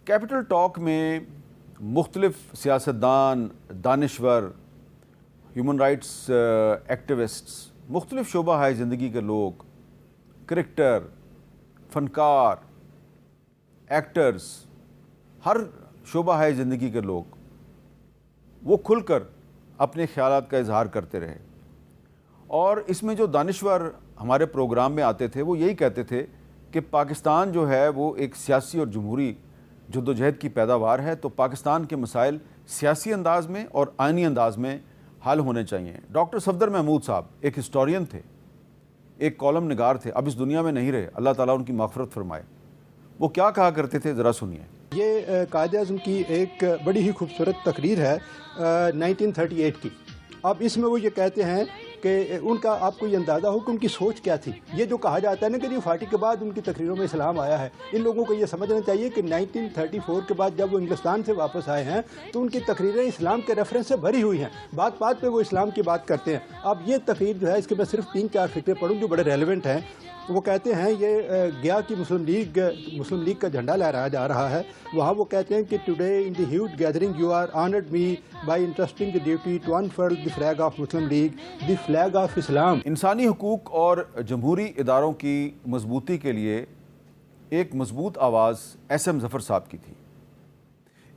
Capital talk میں مختلف سیاستدان، دانشور، ہیومن رائٹس ایکٹیوسٹس، مختلف شعبہ ہے زندگی کے لوگ، کرکٹر، فنکار، ایکٹرز، ہر شعبہ ہے زندگی کے لوگ، وہ کھل کر اپنے خیالات کا اظہار کرتے رہے۔ اور اس میں جو دانشور ہمارے پروگرام میں آتے تھے وہ یہی کہتے تھے کہ پاکستان جو ہے وہ ایک سیاسی اور جمہوری جدوجہد کی پیداوار ہے، تو پاکستان کے مسائل سیاسی انداز میں اور آئینی انداز میں حل ہونے چاہیے۔ ڈاکٹر صفدر محمود صاحب ایک ہسٹورین تھے، ایک کالم نگار تھے، اب اس دنیا میں نہیں رہے، اللہ تعالیٰ ان کی مغفرت فرمائے۔ وہ کیا کہا کرتے تھے، ذرا سنیے۔ یہ قائد اعظم کی ایک بڑی ہی خوبصورت تقریر ہے 1938 کی۔ اب اس میں وہ یہ کہتے ہیں کہ ان کا آپ کو یہ اندازہ ہو کہ ان کی سوچ کیا تھی۔ یہ جو کہا جاتا ہے نا کہ 40 کے بعد ان کی تقریروں میں اسلام آیا ہے، ان لوگوں کو یہ سمجھنا چاہیے کہ 1934 کے بعد جب وہ انگلستان سے واپس آئے ہیں تو ان کی تقریریں اسلام کے ریفرنس سے بھری ہوئی ہیں، بات بات پہ وہ اسلام کی بات کرتے ہیں۔ اب یہ تقریر جو ہے اس کے میں صرف 3-4 فکرے پڑھوں جو بڑے ریلیونٹ ہیں۔ وہ کہتے ہیں یہ گیا کی مسلم لیگ کا جھنڈا لہرایا جا رہا ہے، وہاں وہ کہتے ہیں کہ today in the huge gathering you are honoured me by entrusting the duty to unfurl the flag of Muslim League, the flag of Islam. انسانی حقوق اور جمہوری اداروں کی مضبوطی کے لیے ایک مضبوط آواز ایس ایم ظفر صاحب کی تھی۔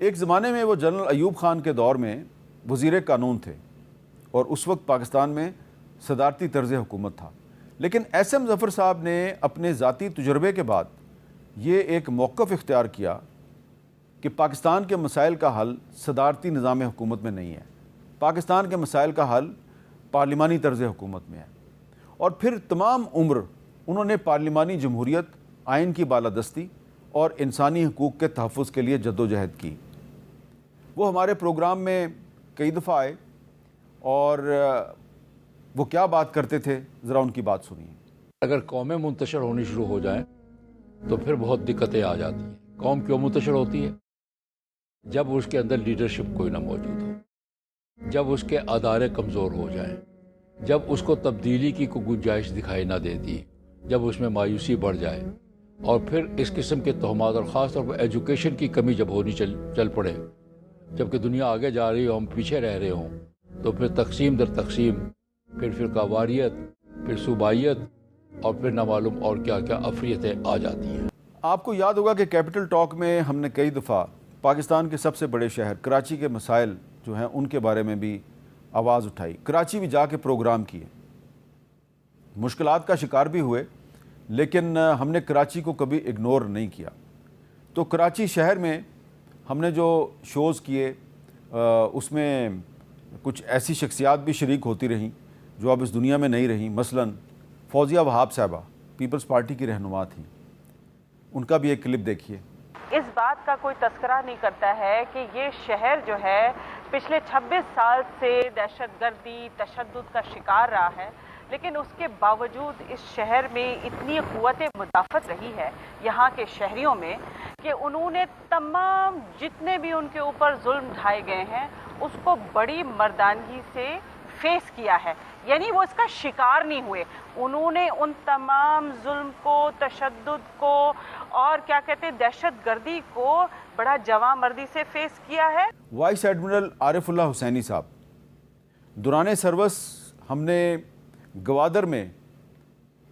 ایک زمانے میں وہ جنرل ایوب خان کے دور میں وزیر قانون تھے اور اس وقت پاکستان میں صدارتی طرز حکومت تھا، لیکن ایس ایم ظفر صاحب نے اپنے ذاتی تجربے کے بعد یہ ایک موقف اختیار کیا کہ پاکستان کے مسائل کا حل صدارتی نظام حکومت میں نہیں ہے، پاکستان کے مسائل کا حل پارلیمانی طرز حکومت میں ہے۔ اور پھر تمام عمر انہوں نے پارلیمانی جمہوریت، آئین کی بالادستی اور انسانی حقوق کے تحفظ کے لیے جدوجہد کی۔ وہ ہمارے پروگرام میں کئی دفعہ آئے اور وہ کیا بات کرتے تھے، ذرا ان کی بات سنیے۔ اگر قومیں منتشر ہونی شروع ہو جائیں تو پھر بہت دقتیں آ جاتی ہیں۔ قوم کیوں منتشر ہوتی ہے؟ جب اس کے اندر لیڈرشپ کوئی نہ موجود ہو، جب اس کے ادارے کمزور ہو جائیں، جب اس کو تبدیلی کی کوئی گنجائش دکھائی نہ دیتی، جب اس میں مایوسی بڑھ جائے، اور پھر اس قسم کے تہمات اور خاص طور پر ایجوکیشن کی کمی جب ہونی چل پڑے، جبکہ دنیا آگے جا رہی ہو، ہم پیچھے رہ رہے ہوں، تو پھر تقسیم در تقسیم، پھر فرقہ واریت، پھر صوبائیت، اور پھر نہ معلوم اور کیا کیا افریتیں آ جاتی ہیں۔ آپ کو یاد ہوگا کہ کیپٹل ٹاک میں ہم نے کئی دفعہ پاکستان کے سب سے بڑے شہر کراچی کے مسائل جو ہیں ان کے بارے میں بھی آواز اٹھائی، کراچی بھی جا کے پروگرام کیے، مشکلات کا شکار بھی ہوئے، لیکن ہم نے کراچی کو کبھی اگنور نہیں کیا۔ تو کراچی شہر میں ہم نے جو شوز کیے اس میں کچھ ایسی شخصیات بھی شریک ہوتی رہیں جو اب اس دنیا میں نہیں رہیں، مثلاً فوزیہ وہاب صاحبہ پیپلز پارٹی کی رہنما تھیں، ان کا بھی ایک کلپ دیکھیے۔ اس بات کا کوئی تذکرہ نہیں کرتا ہے کہ یہ شہر جو ہے پچھلے 26 سال سے دہشت گردی، تشدد کا شکار رہا ہے، لیکن اس کے باوجود اس شہر میں اتنی قوت مدافعت رہی ہے یہاں کے شہریوں میں کہ انہوں نے تمام جتنے بھی ان کے اوپر ظلم ڈھائے گئے ہیں اس کو بڑی مردانگی سے فیس کیا ہے، یعنی وہ اس کا شکار نہیں ہوئے۔ انہوں نے ان تمام ظلم کو، تشدد کو اور کیا کہتے ہیں دہشت گردی کو بڑا جواں مردی سے فیس کیا ہے۔ وائس ایڈمرل عارف اللہ حسینی صاحب، دوران سروس ہم نے گوادر میں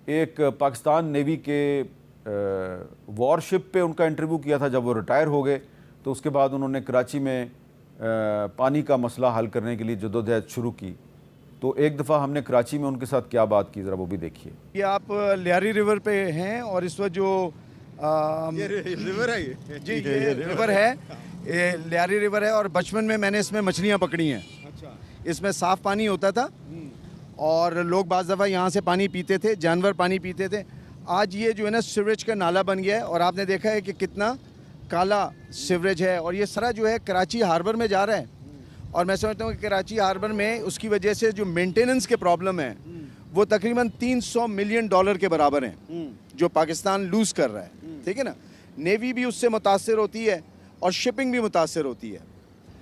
ایک پاکستان نیوی کے وار شپ پہ ان کا انٹرویو کیا تھا، جب وہ ریٹائر ہو گئے تو اس کے بعد انہوں نے کراچی میں پانی کا مسئلہ حل کرنے کے لیے جدوجہد شروع کی۔ تو ایک دفعہ ہم نے کراچی میں ان کے ساتھ کیا بات کی، ذرا وہ بھی دیکھیے۔ یہ آپ لیاری ریور پہ ہیں اور اس وقت جو ریور ہے، جی یہ ریور ہے، لیاری ریور ہے، اور بچپن میں نے اس میں مچھلیاں پکڑی ہیں۔ اس میں صاف پانی ہوتا تھا اور لوگ بعض دفعہ یہاں سے پانی پیتے تھے، جانور پانی پیتے تھے۔ آج یہ جو ہے نا سیوریج کا نالا بن گیا ہے، اور آپ نے دیکھا ہے کہ کتنا کالا سیوریج ہے، اور یہ سارا جو ہے کراچی ہاربر میں جا رہا ہے۔ اور میں سمجھتا ہوں کہ کراچی ہاربر میں اس کی وجہ سے جو مینٹیننس کے پرابلم ہیں وہ تقریباً $300 ملین کے برابر ہیں جو پاکستان لوز کر رہا ہے، ٹھیک ہے نا۔ نیوی بھی اس سے متاثر ہوتی ہے اور شپنگ بھی متاثر ہوتی ہے۔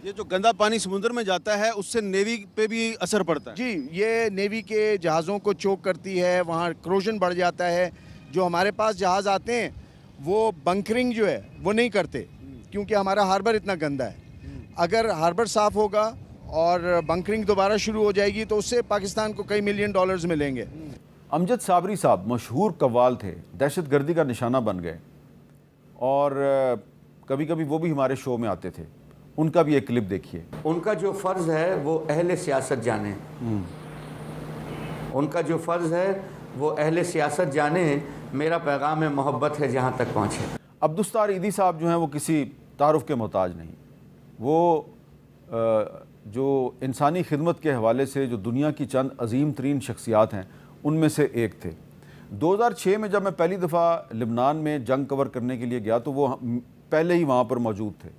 یہ جو گندا پانی سمندر میں جاتا ہے اس سے نیوی پہ بھی اثر پڑتا ہے؟ جی، یہ نیوی کے جہازوں کو چوک کرتی ہے، وہاں کروژن بڑھ جاتا ہے۔ جو ہمارے پاس جہاز آتے ہیں وہ بنکرنگ جو ہے وہ نہیں کرتے، کیونکہ ہمارا ہاربر اتنا گندا ہے. اگر ہاربر صاف ہوگا اور بنکرنگ دوبارہ شروع ہو جائے گی تو اس سے پاکستان کو کئی ملین ڈالرز ملیں گے. امجد صابری صاحب مشہور قوال تھے, دہشت گردی کا نشانہ بن گئے, اور کبھی کبھی وہ بھی ہمارے شو میں آتے تھے. ان کا بھی ایک کلپ دیکھیے. ان کا جو فرض ہے وہ اہل سیاست جانیں. ان کا جو فرض ہے وہ اہل سیاست جانیں. میرا پیغام محبت ہے جہاں تک پہنچے. عبدالستار عیدی صاحب جو ہیں وہ کسی تعارف کے محتاج نہیں. وہ جو انسانی خدمت کے حوالے سے جو دنیا کی چند عظیم ترین شخصیات ہیں ان میں سے ایک تھے. 2006 میں جب میں پہلی دفعہ لبنان میں جنگ کور کرنے کے لیے گیا تو وہ پہلے ہی وہاں پر موجود تھے,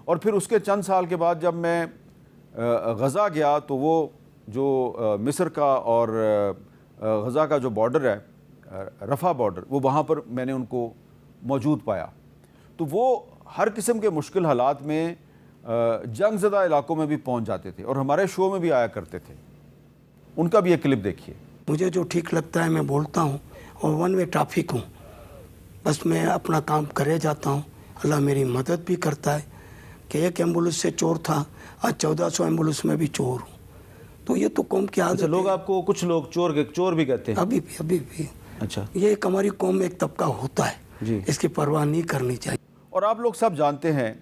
اور پھر اس کے چند سال کے بعد جب میں غزہ گیا تو وہ جو مصر کا اور غزہ کا جو بارڈر ہے, رفح بارڈر, وہ وہاں پر میں نے ان کو موجود پایا. تو وہ ہر قسم کے مشکل حالات میں جنگ زدہ علاقوں میں بھی پہنچ جاتے تھے اور ہمارے شو میں بھی آیا کرتے تھے. ان کا بھی ایک کلپ دیکھیے. مجھے جو ٹھیک لگتا ہے میں بولتا ہوں, اور ون وے ٹریفک ہوں, بس میں اپنا کام کرے جاتا ہوں. اللہ میری مدد بھی کرتا ہے کہ ایک ایمبولینس سے چور تھا, آج 1400 ایمبولینس میں بھی چور ہوں. تو یہ تو قوم کی عادت ہے. لوگ آپ کو کچھ لوگ چور بھی کہتے ہیں ابھی بھی. اچھا, یہ ایک ہماری قوم میں ایک طبقہ ہوتا ہے جی, اس کی پرواہ نہیں کرنی چاہیے. اور آپ لوگ سب جانتے ہیں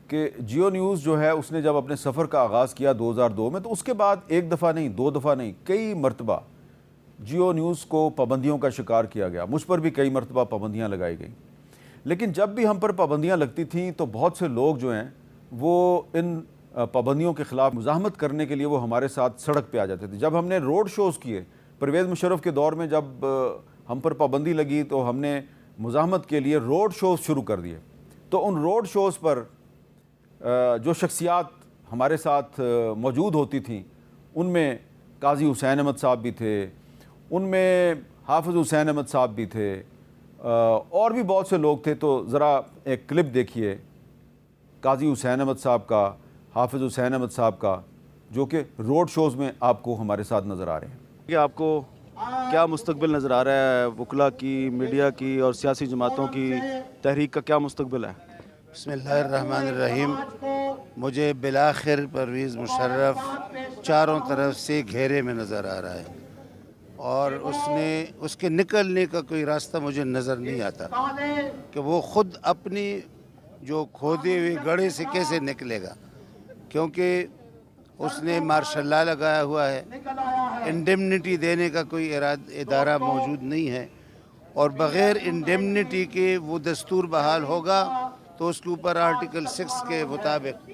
کہ جیو نیوز جو ہے اس نے جب اپنے سفر کا آغاز کیا 2002 میں, تو اس کے بعد ایک دفعہ نہیں, دو دفعہ نہیں, کئی مرتبہ جیو نیوز کو پابندیوں کا شکار کیا گیا. مجھ پر بھی کئی مرتبہ پابندیاں لگائی گئیں. لیکن جب بھی ہم پر پابندیاں لگتی تھیں تو بہت سے لوگ جو ہیں وہ ان پابندیوں کے خلاف مزاحمت کرنے کے لیے وہ ہمارے ساتھ سڑک پہ آ جاتے تھے. جب ہم نے روڈ شوز کیے پرویز مشرف کے دور میں, جب ہم پر پابندی لگی تو ہم نے مزاحمت کے لیے روڈ شوز شروع کر دیے. تو ان روڈ شوز پر جو شخصیات ہمارے ساتھ موجود ہوتی تھیں ان میں قاضی حسین احمد صاحب بھی تھے, ان میں حافظ حسین احمد صاحب بھی تھے, اور بھی بہت سے لوگ تھے. تو ذرا ایک کلپ دیکھیے قاضی حسین احمد صاحب کا, حافظ حسین احمد صاحب کا, جو کہ روڈ شوز میں آپ کو ہمارے ساتھ نظر آ رہے ہیں. کہ آپ کو کیا مستقبل نظر آ رہا ہے وکلا کی, میڈیا کی اور سیاسی جماعتوں کی تحریک کا کیا مستقبل ہے؟ بسم اللہ الرحمن الرحیم. مجھے بالآخر پرویز مشرف چاروں طرف سے گھیرے میں نظر آ رہا ہے, اور اس کے نکلنے کا کوئی راستہ مجھے نظر نہیں آتا کہ وہ خود اپنی جو کھودے ہوئے گڑھے سے کیسے نکلے گا, کیونکہ اس نے مارشل لا لگایا ہوا ہے. انڈیمنٹی دینے کا کوئی ادارہ موجود نہیں ہے, اور بغیر انڈیمنٹی کے وہ دستور بحال ہوگا تو اس کے اوپر آرٹیکل 6 کے مطابق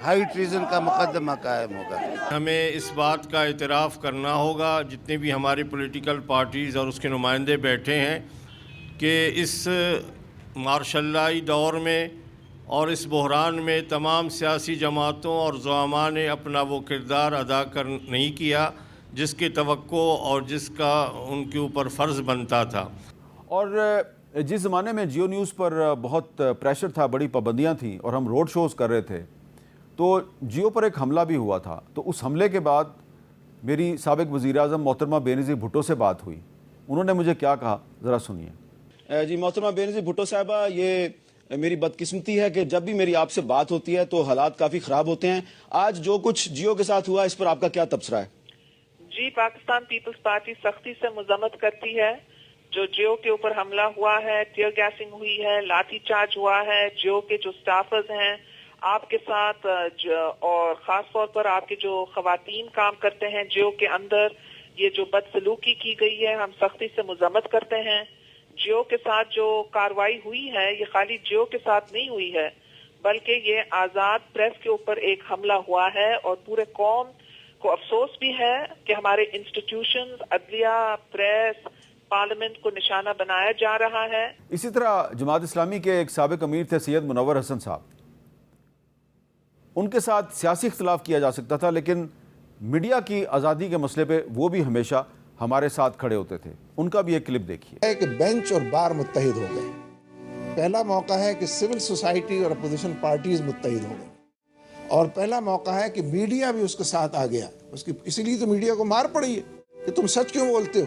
ہائی ٹریزن کا مقدمہ قائم ہوگا. ہمیں اس بات کا اعتراف کرنا ہوگا, جتنے بھی ہماری پولیٹیکل پارٹیز اور اس کے نمائندے بیٹھے ہیں, کہ اس مارشل لائی دور میں اور اس بحران میں تمام سیاسی جماعتوں اور زعماء نے اپنا وہ کردار ادا نہیں کیا جس کی توقع اور جس کا ان کے اوپر فرض بنتا تھا. اور جس زمانے میں جیو نیوز پر بہت پریشر تھا, بڑی پابندیاں تھیں اور ہم روڈ شوز کر رہے تھے, تو جیو پر ایک حملہ بھی ہوا تھا. تو اس حملے کے بعد میری سابق وزیر اعظم محترمہ بینظیر بھٹو سے بات ہوئی. انہوں نے مجھے کیا کہا ذرا سنیے. جی محترمہ بینظیر بھٹو صاحبہ, یہ میری بدقسمتی ہے کہ جب بھی میری آپ سے بات ہوتی ہے تو حالات کافی خراب ہوتے ہیں. آج جو کچھ جیو کے ساتھ ہوا اس پر آپ کا کیا تبصرہ ہے؟ جی, پاکستان پیپلز پارٹی سختی سے مذمت کرتی ہے. جو جیو کے اوپر حملہ ہوا ہے, ٹیئر گیسنگ ہوئی ہے, لاٹھی چارج ہوا ہے, جیو کے جو سٹافرز ہیں آپ کے ساتھ, اور خاص طور پر آپ کے جو خواتین کام کرتے ہیں جیو کے اندر, یہ جو بدسلوکی کی گئی ہے, ہم سختی سے مذمت کرتے ہیں. جیو کے ساتھ جو کاروائی ہوئی ہے یہ خالی جیو کے ساتھ نہیں ہوئی ہے, بلکہ یہ آزاد پریس کے اوپر ایک حملہ ہوا ہے, اور پورے قوم کو افسوس بھی ہے کہ ہمارے انسٹیٹیوشنز, عدلیہ, پریس, پارلیمنٹ کو نشانہ بنایا جا رہا ہے. اسی طرح جماعت اسلامی کے ایک سابق امیر تھے سید منور حسن صاحب. ان کے ساتھ سیاسی اختلاف کیا جا سکتا تھا, لیکن میڈیا کی آزادی کے مسئلے پہ وہ بھی ہمیشہ ہمارے ساتھ کھڑے ہوتے تھے. ان کا بھی ایک کلپ دیکھیے. کہ بینچ اور بار متحد ہو گئے. پہلا موقع ہے کہ سول سوسائٹی اور اپوزیشن پارٹیز متحد ہو گئے, اور پہلا موقع ہے کہ میڈیا بھی اس کے ساتھ آ گیا. اسی لیے تو میڈیا کو مار پڑی ہے کہ تم سچ کیوں بولتے ہو.